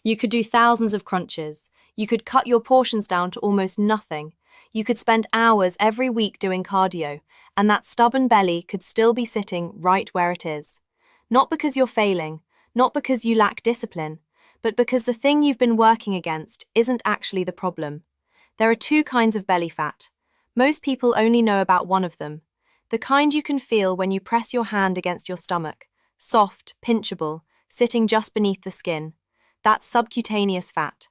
You could do thousands of crunches. You could cut your portions down to almost nothing. You could spend hours every week doing cardio, and that stubborn belly could still be sitting right where it is. Not because you're failing, not because you lack discipline, but because the thing you've been working against isn't actually the problem. There are two kinds of belly fat. Most people only know about one of them. The kind you can feel when you press your hand against your stomach, soft, pinchable, sitting just beneath the skin. That's subcutaneous fat.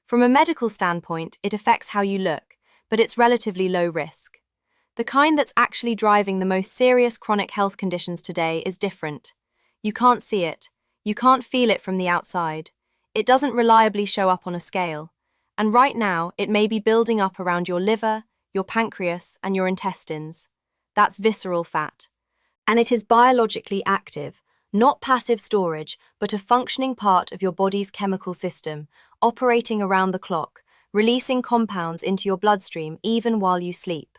From a medical standpoint, it affects how you look, but it's relatively low risk. The kind that's actually driving the most serious chronic health conditions today is different. You can't see it. You can't feel it from the outside. It doesn't reliably show up on a scale. And right now, it may be building up around your liver, your pancreas, and your intestines. That's visceral fat. And it is biologically active, not passive storage, but a functioning part of your body's chemical system, operating around the clock, releasing compounds into your bloodstream even while you sleep.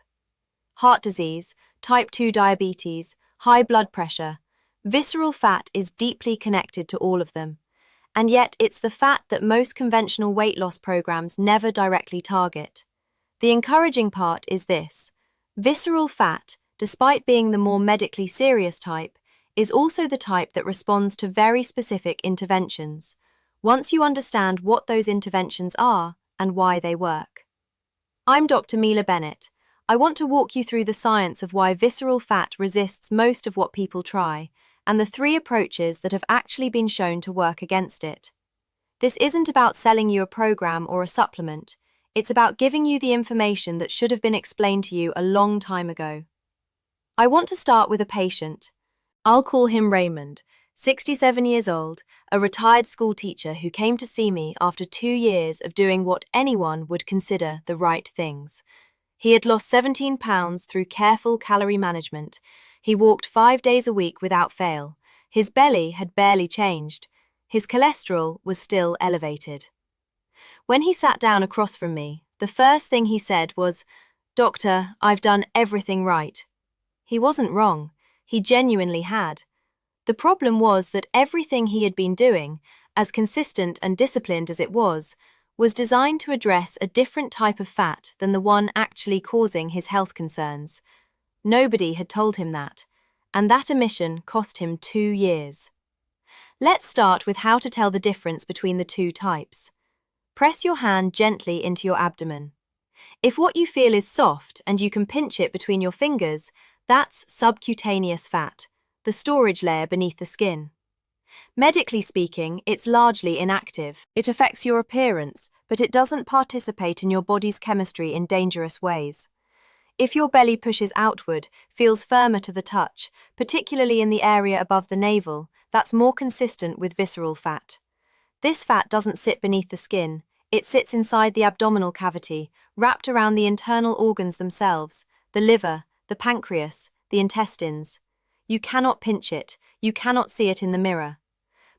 Heart disease, type 2 diabetes, high blood pressure. Visceral fat is deeply connected to all of them. And yet it's the fat that most conventional weight loss programs never directly target. The encouraging part is this. Visceral fat, despite being the more medically serious type, is also the type that responds to very specific interventions, once you understand what those interventions are and why they work. I'm Dr. Mila Bennett. I want to walk you through the science of why visceral fat resists most of what people try, and the 3 approaches that have actually been shown to work against it. This isn't about selling you a program or a supplement. It's about giving you the information that should have been explained to you a long time ago. I want to start with a patient. I'll call him Raymond, 67 years old, a retired school teacher who came to see me after 2 years of doing what anyone would consider the right things. He had lost 17 pounds through careful calorie management. He walked 5 days a week without fail. His belly had barely changed. His cholesterol was still elevated. When he sat down across from me, the first thing he said was, "Doctor, I've done everything right." He wasn't wrong. He genuinely had. The problem was that everything he had been doing, as consistent and disciplined as it was designed to address a different type of fat than the one actually causing his health concerns. Nobody had told him that, and that omission cost him 2 years. Let's start with how to tell the difference between the 2 types. Press your hand gently into your abdomen. If what you feel is soft and you can pinch it between your fingers, that's subcutaneous fat, the storage layer beneath the skin. Medically speaking, it's largely inactive. It affects your appearance, but it doesn't participate in your body's chemistry in dangerous ways. If your belly pushes outward, feels firmer to the touch, particularly in the area above the navel, that's more consistent with visceral fat. This fat doesn't sit beneath the skin. It sits inside the abdominal cavity, wrapped around the internal organs themselves, the liver, the pancreas, the intestines. You cannot pinch it. You cannot see it in the mirror.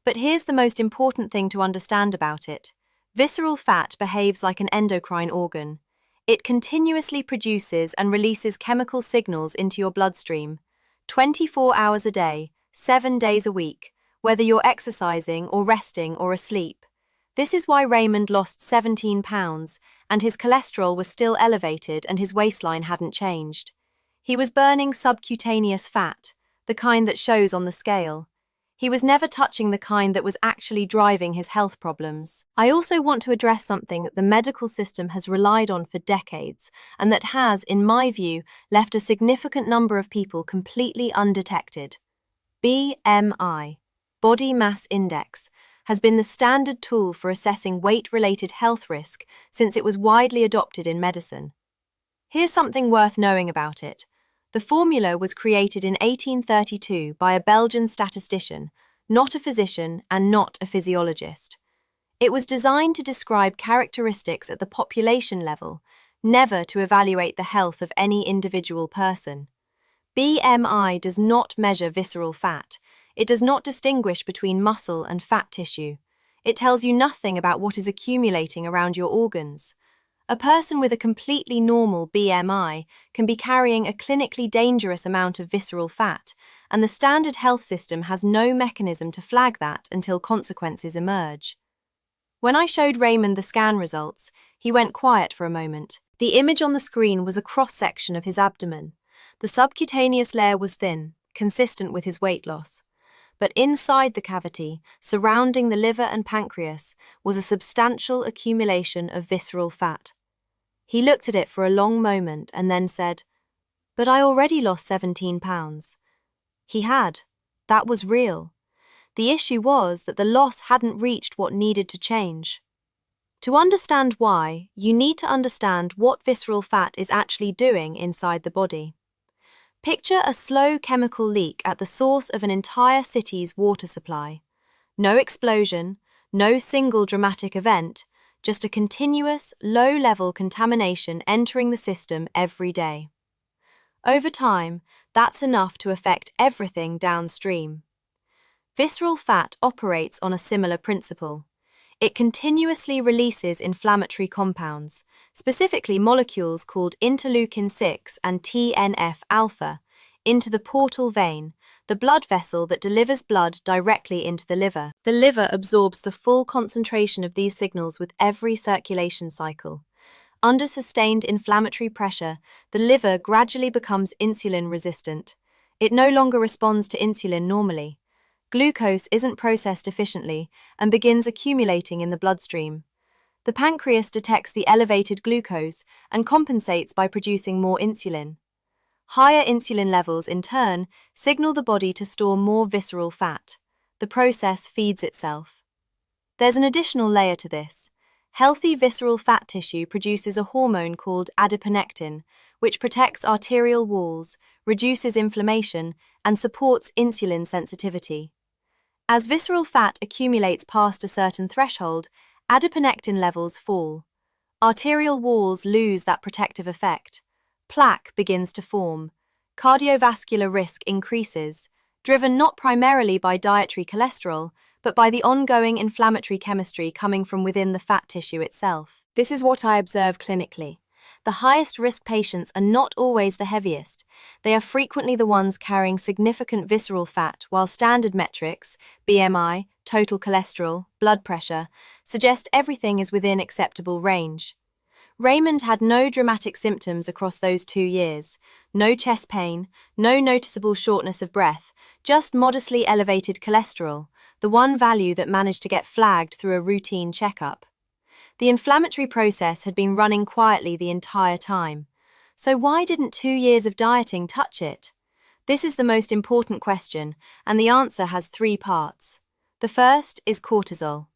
But here's the most important thing to understand about it. Visceral fat behaves like an endocrine organ. It continuously produces and releases chemical signals into your bloodstream, 24 hours a day, 7 days a week, whether you're exercising or resting or asleep. This is why Raymond lost 17 pounds, and his cholesterol was still elevated and his waistline hadn't changed. He was burning subcutaneous fat, the kind that shows on the scale. He was never touching the kind that was actually driving his health problems. I also want to address something that the medical system has relied on for decades, and that has, in my view, left a significant number of people completely undetected. BMI, Body Mass Index, has been the standard tool for assessing weight-related health risk since it was widely adopted in medicine. Here's something worth knowing about it. The formula was created in 1832 by a Belgian statistician, not a physician and not a physiologist. It was designed to describe characteristics at the population level, never to evaluate the health of any individual person. BMI does not measure visceral fat. It does not distinguish between muscle and fat tissue. It tells you nothing about what is accumulating around your organs. A person with a completely normal BMI can be carrying a clinically dangerous amount of visceral fat, and the standard health system has no mechanism to flag that until consequences emerge. When I showed Raymond the scan results, he went quiet for a moment. The image on the screen was a cross-section of his abdomen. The subcutaneous layer was thin, consistent with his weight loss. But inside the cavity, surrounding the liver and pancreas, was a substantial accumulation of visceral fat. He looked at it for a long moment and then said, "But I already lost 17 pounds. He had. That was real. The issue was that the loss hadn't reached what needed to change. To understand why, you need to understand what visceral fat is actually doing inside the body. Picture a slow chemical leak at the source of an entire city's water supply. No explosion, no single dramatic event, just a continuous, low-level contamination entering the system every day. Over time, that's enough to affect everything downstream. Visceral fat operates on a similar principle. It continuously releases inflammatory compounds, specifically molecules called interleukin-6 and TNF-alpha, into the portal vein, the blood vessel that delivers blood directly into the liver. The liver absorbs the full concentration of these signals with every circulation cycle. Under sustained inflammatory pressure, the liver gradually becomes insulin-resistant. It no longer responds to insulin normally. Glucose isn't processed efficiently and begins accumulating in the bloodstream. The pancreas detects the elevated glucose and compensates by producing more insulin. Higher insulin levels, in turn, signal the body to store more visceral fat. The process feeds itself. There's an additional layer to this. Healthy visceral fat tissue produces a hormone called adiponectin, which protects arterial walls, reduces inflammation, and supports insulin sensitivity. As visceral fat accumulates past a certain threshold, adiponectin levels fall. Arterial walls lose that protective effect. Plaque begins to form. Cardiovascular risk increases, driven not primarily by dietary cholesterol, but by the ongoing inflammatory chemistry coming from within the fat tissue itself. This is what I observe clinically. The highest risk patients are not always the heaviest. They are frequently the ones carrying significant visceral fat, while standard metrics, BMI, total cholesterol, blood pressure, suggest everything is within acceptable range. Raymond had no dramatic symptoms across those 2 years. No chest pain, no noticeable shortness of breath, just modestly elevated cholesterol, the one value that managed to get flagged through a routine checkup. The inflammatory process had been running quietly the entire time. So why didn't 2 years of dieting touch it? This is the most important question, and the answer has 3 parts. The first is cortisol.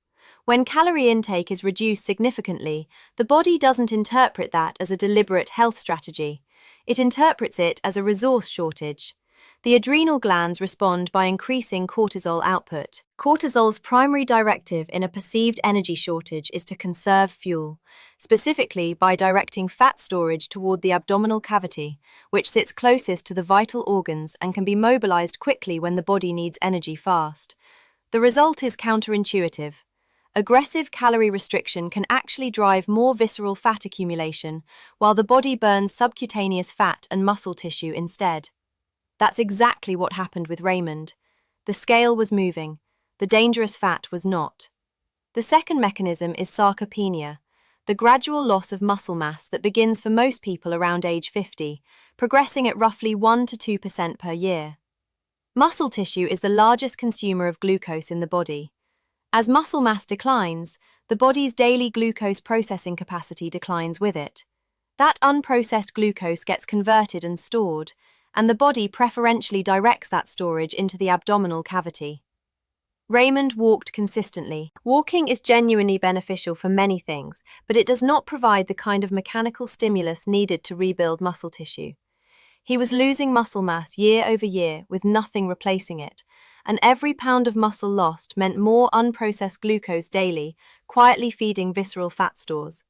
When calorie intake is reduced significantly, the body doesn't interpret that as a deliberate health strategy. It interprets it as a resource shortage. The adrenal glands respond by increasing cortisol output. Cortisol's primary directive in a perceived energy shortage is to conserve fuel, specifically by directing fat storage toward the abdominal cavity, which sits closest to the vital organs and can be mobilized quickly when the body needs energy fast. The result is counterintuitive. Aggressive calorie restriction can actually drive more visceral fat accumulation, while the body burns subcutaneous fat and muscle tissue instead. That's exactly what happened with Raymond. The scale was moving. The dangerous fat was not. The second mechanism is sarcopenia, the gradual loss of muscle mass that begins for most people around age 50, progressing at roughly 1 to 2% per year. Muscle tissue is the largest consumer of glucose in the body. As muscle mass declines, the body's daily glucose processing capacity declines with it. That unprocessed glucose gets converted and stored, and the body preferentially directs that storage into the abdominal cavity. Raymond walked consistently. Walking is genuinely beneficial for many things, but it does not provide the kind of mechanical stimulus needed to rebuild muscle tissue. He was losing muscle mass year over year with nothing replacing it, and every pound of muscle lost meant more unprocessed glucose daily, quietly feeding visceral fat stores.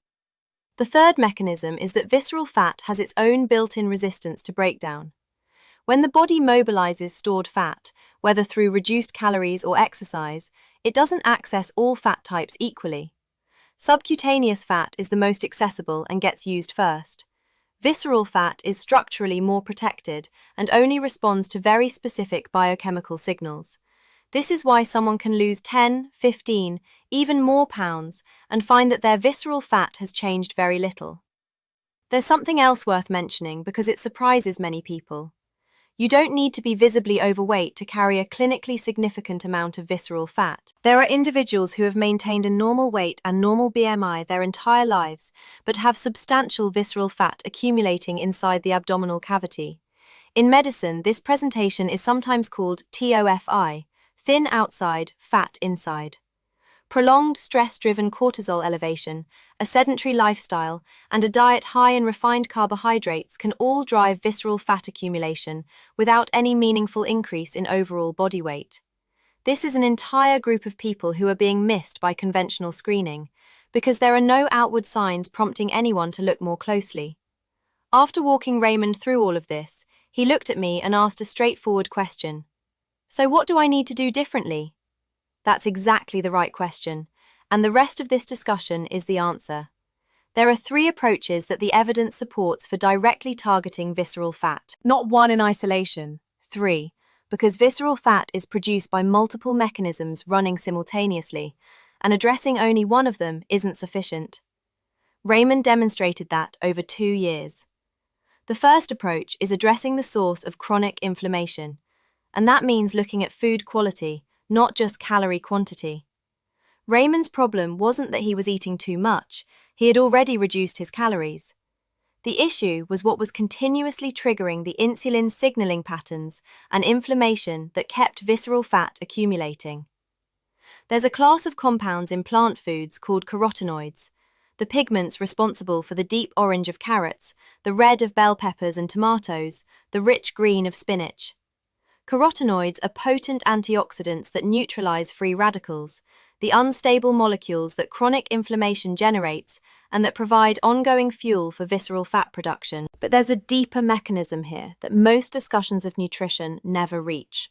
The third mechanism is that visceral fat has its own built-in resistance to breakdown. When the body mobilizes stored fat, whether through reduced calories or exercise, it doesn't access all fat types equally. Subcutaneous fat is the most accessible and gets used first. Visceral fat is structurally more protected and only responds to very specific biochemical signals. This is why someone can lose 10, 15, even more pounds and find that their visceral fat has changed very little. There's something else worth mentioning because it surprises many people. You don't need to be visibly overweight to carry a clinically significant amount of visceral fat. There are individuals who have maintained a normal weight and normal BMI their entire lives, but have substantial visceral fat accumulating inside the abdominal cavity. In medicine, this presentation is sometimes called TOFI, thin outside, fat inside. Prolonged stress-driven cortisol elevation, a sedentary lifestyle, and a diet high in refined carbohydrates can all drive visceral fat accumulation without any meaningful increase in overall body weight. This is an entire group of people who are being missed by conventional screening, because there are no outward signs prompting anyone to look more closely. After walking Raymond through all of this, he looked at me and asked a straightforward question. So what do I need to do differently? That's exactly the right question, and the rest of this discussion is the answer. There are 3 approaches that the evidence supports for directly targeting visceral fat. Not one in isolation, 3, because visceral fat is produced by multiple mechanisms running simultaneously, and addressing only one of them isn't sufficient. Raymond demonstrated that over 2 years. The first approach is addressing the source of chronic inflammation, and that means looking at food quality, not just calorie quantity. Raymond's problem wasn't that he was eating too much, he had already reduced his calories. The issue was what was continuously triggering the insulin signaling patterns and inflammation that kept visceral fat accumulating. There's a class of compounds in plant foods called carotenoids, the pigments responsible for the deep orange of carrots, the red of bell peppers and tomatoes, the rich green of spinach. Carotenoids are potent antioxidants that neutralize free radicals, the unstable molecules that chronic inflammation generates and that provide ongoing fuel for visceral fat production. But there's a deeper mechanism here that most discussions of nutrition never reach.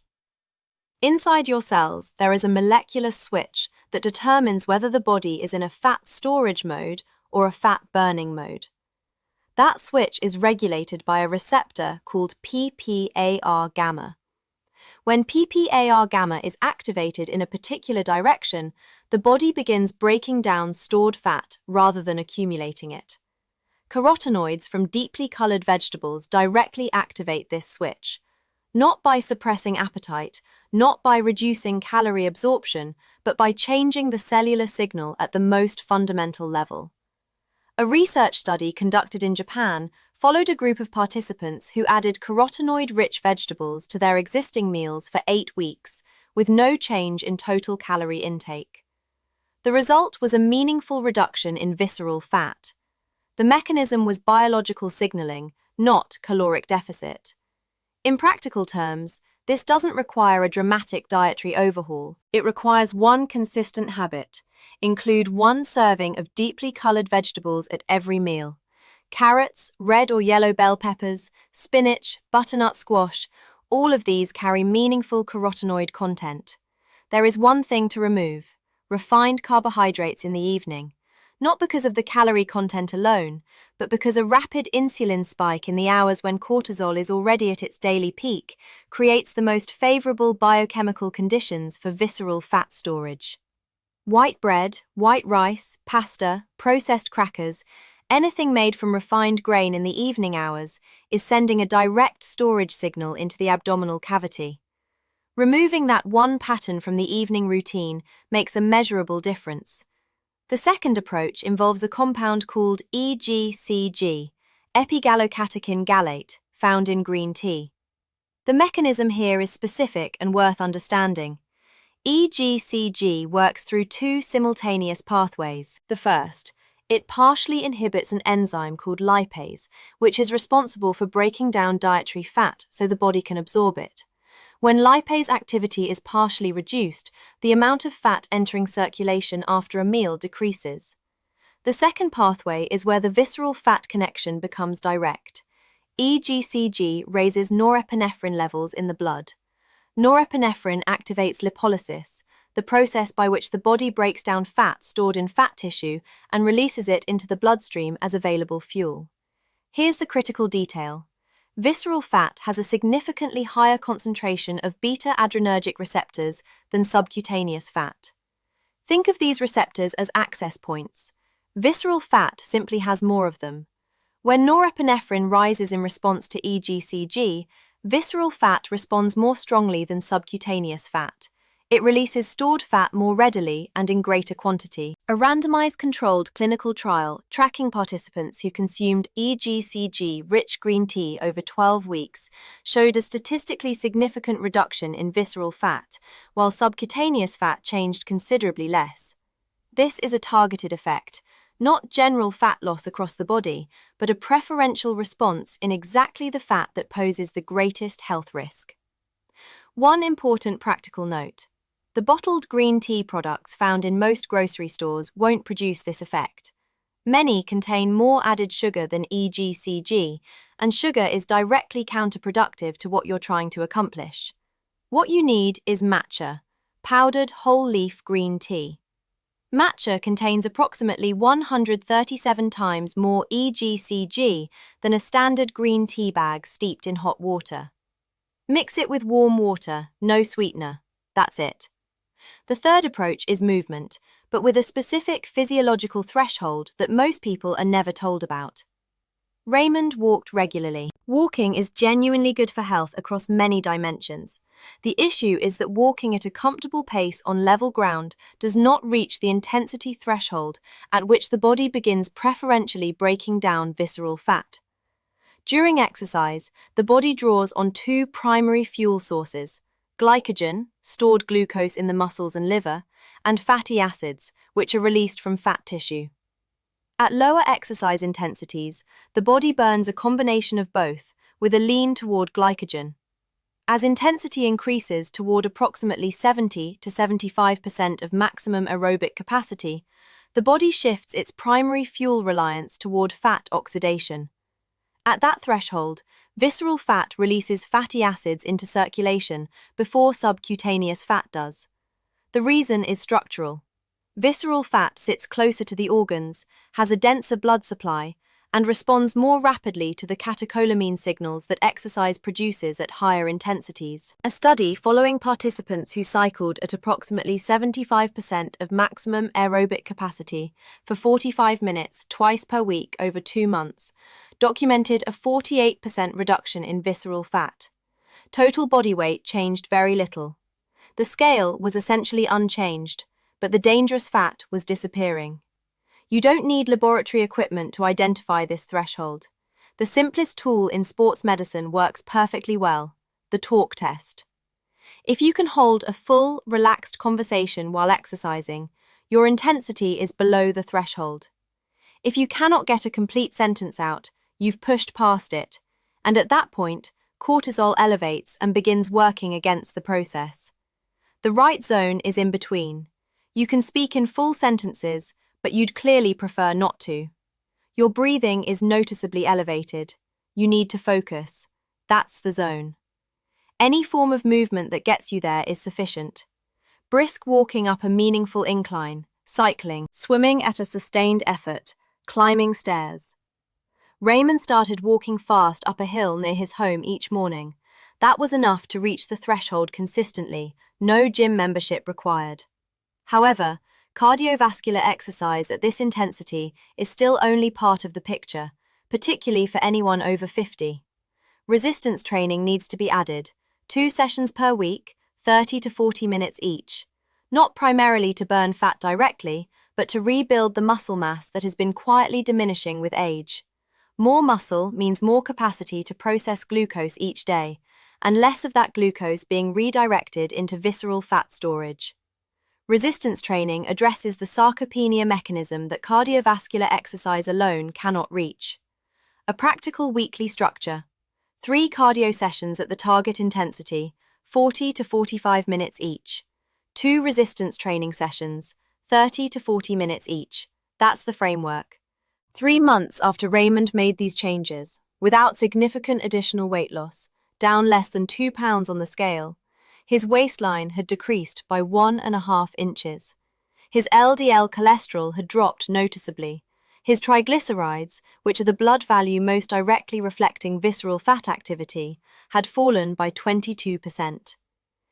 Inside your cells, there is a molecular switch that determines whether the body is in a fat storage mode or a fat burning mode. That switch is regulated by a receptor called PPAR gamma. When PPAR gamma is activated in a particular direction, the body begins breaking down stored fat rather than accumulating it. Carotenoids from deeply colored vegetables directly activate this switch, not by suppressing appetite, not by reducing calorie absorption, but by changing the cellular signal at the most fundamental level. A research study conducted in Japan followed a group of participants who added carotenoid-rich vegetables to their existing meals for 8 weeks, with no change in total calorie intake. The result was a meaningful reduction in visceral fat. The mechanism was biological signaling, not caloric deficit. In practical terms, this doesn't require a dramatic dietary overhaul. It requires one consistent habit. Include 1 serving of deeply colored vegetables at every meal. Carrots, red or yellow bell peppers, spinach, butternut squash, all of these carry meaningful carotenoid content. There is one thing to remove: refined carbohydrates in the evening, not because of the calorie content alone, but because a rapid insulin spike in the hours when cortisol is already at its daily peak creates the most favorable biochemical conditions for visceral fat storage. White bread, white rice, pasta, processed crackers, anything made from refined grain in the evening hours is sending a direct storage signal into the abdominal cavity. Removing that one pattern from the evening routine makes a measurable difference. The second approach involves a compound called EGCG, epigallocatechin gallate, found in green tea. The mechanism here is specific and worth understanding. EGCG works through 2 simultaneous pathways. The first, it partially inhibits an enzyme called lipase, which is responsible for breaking down dietary fat so the body can absorb it. When lipase activity is partially reduced, the amount of fat entering circulation after a meal decreases. The second pathway is where the visceral fat connection becomes direct. EGCG raises norepinephrine levels in the blood. Norepinephrine activates lipolysis, the process by which the body breaks down fat stored in fat tissue and releases it into the bloodstream as available fuel. Here's the critical detail. Visceral fat has a significantly higher concentration of beta-adrenergic receptors than subcutaneous fat. Think of these receptors as access points. Visceral fat simply has more of them. When norepinephrine rises in response to EGCG, visceral fat responds more strongly than subcutaneous fat. It releases stored fat more readily and in greater quantity. A randomized controlled clinical trial tracking participants who consumed EGCG-rich green tea over 12 weeks showed a statistically significant reduction in visceral fat, while subcutaneous fat changed considerably less. This is a targeted effect, not general fat loss across the body, but a preferential response in exactly the fat that poses the greatest health risk. One important practical note. The bottled green tea products found in most grocery stores won't produce this effect. Many contain more added sugar than EGCG, and sugar is directly counterproductive to what you're trying to accomplish. What you need is matcha, powdered whole-leaf green tea. Matcha contains approximately 137 times more EGCG than a standard green tea bag steeped in hot water. Mix it with warm water, no sweetener. That's it. The third approach is movement, but with a specific physiological threshold that most people are never told about. Raymond walked regularly. Walking is genuinely good for health across many dimensions. The issue is that walking at a comfortable pace on level ground does not reach the intensity threshold at which the body begins preferentially breaking down visceral fat. During exercise, the body draws on two primary fuel sources: glycogen, stored glucose in the muscles and liver, and fatty acids, which are released from fat tissue. At lower exercise intensities, the body burns a combination of both, with a lean toward glycogen. As intensity increases toward approximately 70 to 75% of maximum aerobic capacity, the body shifts its primary fuel reliance toward fat oxidation. At that threshold, visceral fat releases fatty acids into circulation before subcutaneous fat does. The reason is structural. Visceral fat sits closer to the organs, has a denser blood supply, and responds more rapidly to the catecholamine signals that exercise produces at higher intensities. A study following participants who cycled at approximately 75% of maximum aerobic capacity for 45 minutes twice per week over 2 months documented a 48% reduction in visceral fat. Total body weight changed very little. The scale was essentially unchanged, but the dangerous fat was disappearing. You don't need laboratory equipment to identify this threshold. The simplest tool in sports medicine works perfectly well: the talk test. If you can hold a full, relaxed conversation while exercising, your intensity is below the threshold. If you cannot get a complete sentence out, you've pushed past it, and at that point, cortisol elevates and begins working against the process. The right zone is in between. You can speak in full sentences, but you'd clearly prefer not to. Your breathing is noticeably elevated. You need to focus. That's the zone. Any form of movement that gets you there is sufficient. Brisk walking up a meaningful incline, cycling, swimming at a sustained effort, climbing stairs. Raymond started walking fast up a hill near his home each morning. That was enough to reach the threshold consistently, no gym membership required. However, cardiovascular exercise at this intensity is still only part of the picture, particularly for anyone over 50. Resistance training needs to be added, 2 sessions per week, 30 to 40 minutes each, not primarily to burn fat directly, but to rebuild the muscle mass that has been quietly diminishing with age. More muscle means more capacity to process glucose each day, and less of that glucose being redirected into visceral fat storage. Resistance training addresses the sarcopenia mechanism that cardiovascular exercise alone cannot reach. A practical weekly structure: 3 cardio sessions at the target intensity, 40 to 45 minutes each. 2 resistance training sessions, 30 to 40 minutes each. That's the framework. 3 months after Raymond made these changes, without significant additional weight loss, down less than 2 pounds on the scale, his waistline had decreased by 1.5 inches. His LDL cholesterol had dropped noticeably. His triglycerides, which are the blood value most directly reflecting visceral fat activity, had fallen by 22%.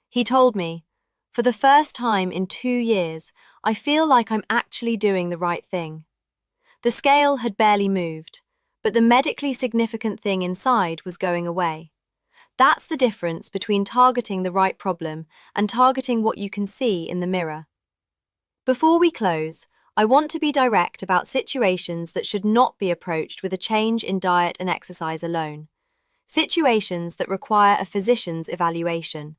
He told me, "For the first time in 2 years, I feel like I'm actually doing the right thing." The scale had barely moved, but the medically significant thing inside was going away. That's the difference between targeting the right problem and targeting what you can see in the mirror. Before we close, I want to be direct about situations that should not be approached with a change in diet and exercise alone. Situations that require a physician's evaluation.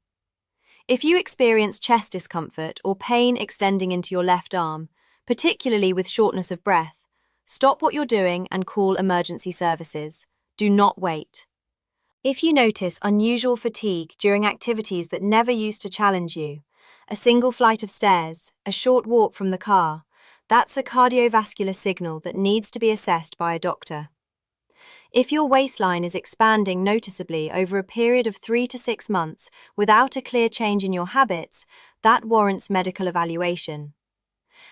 If you experience chest discomfort or pain extending into your left arm, particularly with shortness of breath, stop what you're doing and call emergency services. Do not wait. If you notice unusual fatigue during activities that never used to challenge you, a single flight of stairs, a short walk from the car, that's a cardiovascular signal that needs to be assessed by a doctor. If your waistline is expanding noticeably over a period of 3 to 6 months without a clear change in your habits, that warrants medical evaluation.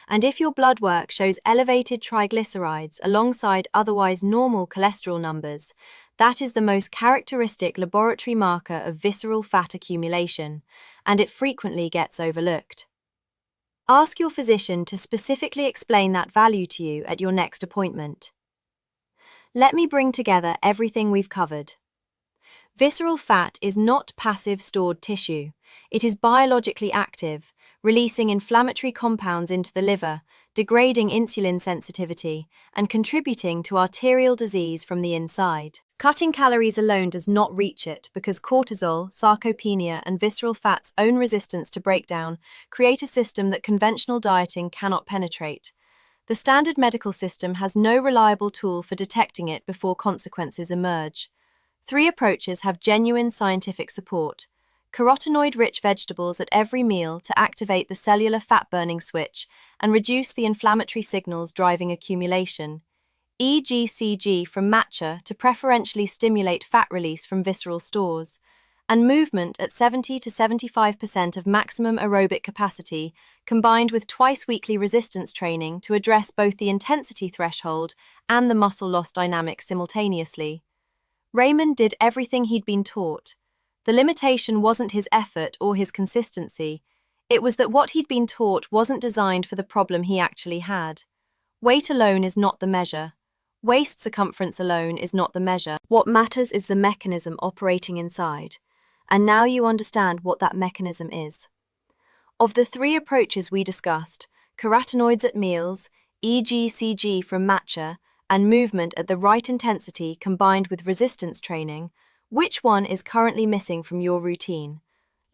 And if your blood work shows elevated triglycerides alongside otherwise normal cholesterol numbers, that is the most characteristic laboratory marker of visceral fat accumulation, and it frequently gets overlooked. Ask your physician to specifically explain that value to you at your next appointment. Let me bring together everything we've covered. Visceral fat is not passive stored tissue. It is biologically active, releasing inflammatory compounds into the liver, degrading insulin sensitivity, and contributing to arterial disease from the inside. Cutting calories alone does not reach it because cortisol, sarcopenia, and visceral fat's own resistance to breakdown create a system that conventional dieting cannot penetrate. The standard medical system has no reliable tool for detecting it before consequences emerge. 3 approaches have genuine scientific support. Carotenoid-rich vegetables at every meal to activate the cellular fat-burning switch and reduce the inflammatory signals driving accumulation. EGCG from matcha to preferentially stimulate fat release from visceral stores. And movement at 70 to 75% of maximum aerobic capacity, combined with twice-weekly resistance training to address both the intensity threshold and the muscle loss dynamic simultaneously. Raymond did everything he'd been taught. The limitation wasn't his effort or his consistency. It was that what he'd been taught wasn't designed for the problem he actually had. Weight alone is not the measure. Waist circumference alone is not the measure. What matters is the mechanism operating inside. And now you understand what that mechanism is. Of the 3 approaches we discussed, carotenoids at meals, EGCG from matcha, and movement at the right intensity combined with resistance training, which one is currently missing from your routine?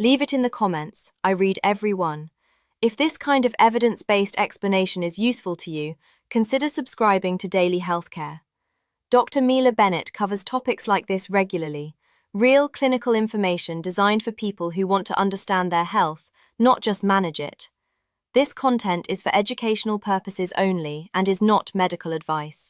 Leave it in the comments. I read every one. If this kind of evidence-based explanation is useful to you, consider subscribing to Daily Healthcare. Dr. Mila Bennett covers topics like this regularly. Real clinical information designed for people who want to understand their health, not just manage it. This content is for educational purposes only and is not medical advice.